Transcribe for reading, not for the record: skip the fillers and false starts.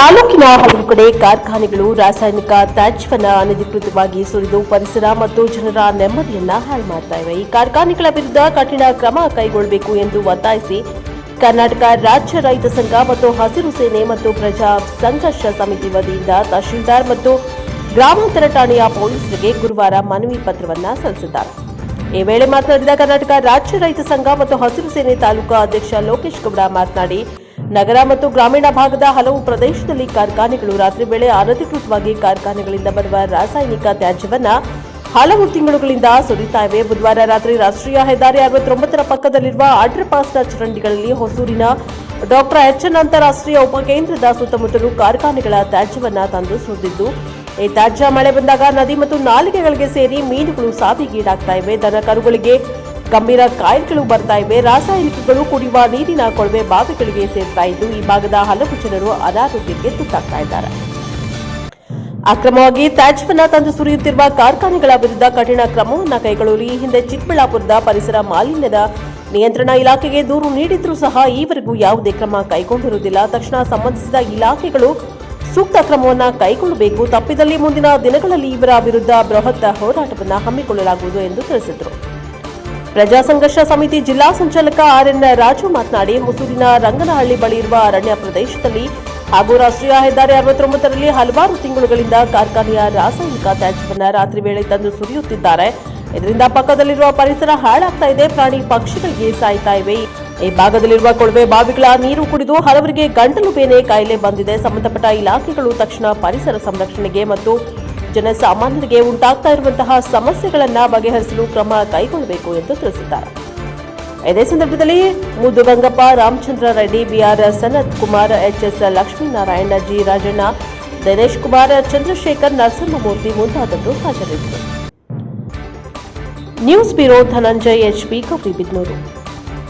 ತಾಲೂಕಿನ ಹಲವು ಕಡೆ ಕಾರ್ಖಾನೆಗಳು ರಾಸಾಯನಿಕ ತ್ಯಾಜ್ಯವನ್ನು ಅನಧಿಕೃತವಾಗಿ ಸುರಿದು ಪರಿಸರ ಮತ್ತು ಜನರ ನೆಮ್ಮದಿಯನ್ನ ಹಾಳು ಮಾಡ್ತಾ ಇವೆ. ಈ ಕಾರ್ಖಾನೆಗಳ ವಿರುದ್ಧ ಕಠಿಣ ಕ್ರಮ ಕೈಗೊಳ್ಳಬೇಕು ಎಂದು ಒತ್ತಾಯಿಸಿ ಕರ್ನಾಟಕ ರಾಜ್ಯ ರೈತ ಸಂಘ ಮತ್ತು ಹಸಿರು ಸೇನೆ ಮತ್ತು ಪ್ರಜಾ ಸಂಘರ್ಷ ಸಮಿತಿ ವತಿಯಿಂದ ತಹಶೀಲ್ದಾರ್ ಮತ್ತು ಗ್ರಾಮಾಂತರ ಠಾಣೆಯ ಪೊಲೀಸರಿಗೆ ಗುರುವಾರ ಮನವಿ ಪತ್ರವನ್ನು ಸಲ್ಲಿಸಿದ್ದಾರೆ. ಈ ವೇಳೆ ಮಾತನಾಡಿದ ಕರ್ನಾಟಕ ರಾಜ್ಯ ರೈತ ಸಂಘ ಮತ್ತು ಹಸಿರು ಸೇನೆ ತಾಲೂಕಾ ಅಧ್ಯಕ್ಷ ಲೋಕೇಶ್ ಗೌಡ ಮಾತನಾಡಿ, ನಗರ ಮತ್ತು ಗ್ರಾಮೀಣ ಭಾಗದ ಹಲವು ಪ್ರದೇಶದಲ್ಲಿ ಕಾರ್ಖಾನೆಗಳು ರಾತ್ರಿ ವೇಳೆ ಅನಧಿಕೃತವಾಗಿ ಕಾರ್ಖಾನೆಗಳಿಂದ ಬರುವ ರಾಸಾಯನಿಕ ತ್ಯಾಜ್ಯವನ್ನು ಹಲವು ತಿಂಗಳುಗಳಿಂದ ಸುರಿತಾ ಇವೆ. ಬುಧವಾರ ರಾತ್ರಿ ರಾಷ್ಟ್ರೀಯ ಹೆದ್ದಾರಿ 69ರ ಪಕ್ಕದಲ್ಲಿರುವ ಅಂಡರ್ಪಾಸ್ನ ಚರಂಡಿಗಳಲ್ಲಿ ಹೊಸೂರಿನ ಡಾಕ್ಟರ್ ಎಚ್ಎನ್ ಅಂತಾರಾಷ್ಟ್ರೀಯ ಉಪಕೇಂದ್ರದ ಸುತ್ತಮುತ್ತಲೂ ಕಾರ್ಖಾನೆಗಳ ತ್ಯಾಜ್ಯವನ್ನು ತಂದು ಸುರಿದಿದ್ದು, ಈ ತ್ಯಾಜ್ಯ ಮಳೆ ಬಂದಾಗ ನದಿ ಮತ್ತು ನಾಲಿಗೆಗಳಿಗೆ ಸೇರಿ ಮೀನುಗಳು ಸಾವಿಗೀಡಾಗ್ತಾ ಇವೆ. ದನ ಕರುಗಳಿಗೆ ಗಂಭೀರ ಕಾಯಿಲೆಗಳು ಬರ್ತಾ ಇವೆ. ರಾಸಾಯನಿಕಗಳು ಕುಡಿಯುವ ನೀರಿನ ಕೊಳವೆ ಬಾವಿಗಳಿಗೆ ಸೇರ್ತಾ ಇದ್ದು, ಈ ಭಾಗದ ಹಲವು ಜನರು ಅನಾರೋಗ್ಯಕ್ಕೆ ತುತ್ತಾಗ್ತಾ ಇದ್ದಾರೆ. ಅಕ್ರಮವಾಗಿ ತ್ಯಾಜ್ಯವನ್ನು ತಂದು ಸುರಿಯುತ್ತಿರುವ ಕಾರ್ಖಾನೆಗಳ ವಿರುದ್ಧ ಕಠಿಣ ಕ್ರಮವನ್ನು ಕೈಗೊಳ್ಳಲು ಈ ಹಿಂದೆ ಚಿಕ್ಕಬಳ್ಳಾಪುರದ ಪರಿಸರ ಮಾಲಿನ್ಯದ ನಿಯಂತ್ರಣ ಇಲಾಖೆಗೆ ದೂರು ನೀಡಿದ್ರೂ ಸಹ ಈವರೆಗೂ ಯಾವುದೇ ಕ್ರಮ ಕೈಗೊಂಡಿರುವುದಿಲ್ಲ. ತಕ್ಷಣ ಸಂಬಂಧಿಸಿದ ಇಲಾಖೆಗಳು ಸೂಕ್ತ ಕ್ರಮವನ್ನು ಕೈಗೊಳ್ಳಬೇಕು. ತಪ್ಪಿದಲ್ಲಿ ಮುಂದಿನ ದಿನಗಳಲ್ಲಿ ಇವರ ವಿರುದ್ಧ ಬೃಹತ್ ಹೋರಾಟವನ್ನು ಹಮ್ಮಿಕೊಳ್ಳಲಾಗುವುದು ಎಂದು ತಿಳಿಸಿದರು. ಪ್ರಜಾ ಸಂಘರ್ಷ ಸಮಿತಿ ಜಿಲ್ಲಾ ಸಂಚಾಲಕ ಆರ್ಎನ್ ರಾಜು ಮಾತನಾಡಿ, ಹೊಸೂರಿನ ರಂಗನಹಳ್ಳಿ ಬಳಿ ಇರುವ ಅರಣ್ಯ ಪ್ರದೇಶದಲ್ಲಿ ಹಾಗೂ ರಾಷ್ಟ್ರೀಯ ಹೆದ್ದಾರಿ 69ರಲ್ಲಿ ಹಲವಾರು ತಿಂಗಳುಗಳಿಂದ ಕಾರ್ಖಾನೆಯ ರಾಸಾಯನಿಕ ತ್ಯಾಜ್ಯವನ್ನು ರಾತ್ರಿ ವೇಳೆ ತಂದು ಸುರಿಯುತ್ತಿದ್ದಾರೆ. ಇದರಿಂದ ಪಕ್ಕದಲ್ಲಿರುವ ಪರಿಸರ ಹಾಳಾಗ್ತಾ ಇದೆ. ಪ್ರಾಣಿ ಪಕ್ಷಿಗಳಿಗೆ ಸಾಯ್ತಾ ಇವೆ. ಈ ಭಾಗದಲ್ಲಿರುವ ಕೊಳವೆ ಬಾವಿಗಳ ನೀರು ಕುಡಿದು ಹಲವರಿಗೆ ಗಂಟಲು ಬೇನೆ ಕಾಯಿಲೆ ಬಂದಿದೆ. ಸಂಬಂಧಪಟ್ಟ ಇಲಾಖೆಗಳು ತಕ್ಷಣ ಪರಿಸರ ಸಂರಕ್ಷಣೆಗೆ ಮತ್ತು ಜನಸಾಮಾನ್ಯರಿಗೆ ಉಂಟಾಗ್ತಾ ಇರುವಂತಹ ಸಮಸ್ಯೆಗಳನ್ನು ಬಗೆಹರಿಸಲು ಕ್ರಮ ಕೈಗೊಳ್ಳಬೇಕು ಎಂದು ತಿಳಿಸಿದ್ದಾರೆ. ಇದೇ ಸಂದರ್ಭದಲ್ಲಿ Muddugangappa, Ramachandra Reddy, BR Sanath Kumar, HS Lakshminarayana, G Rajanna, Dinesh Kumar, Chandrashekar, Narasimhamurthy ಮುಂತಾದವರು ಹಾಜರಿದ್ದರು. News bureau Dhananjay HP, Gauribidanur.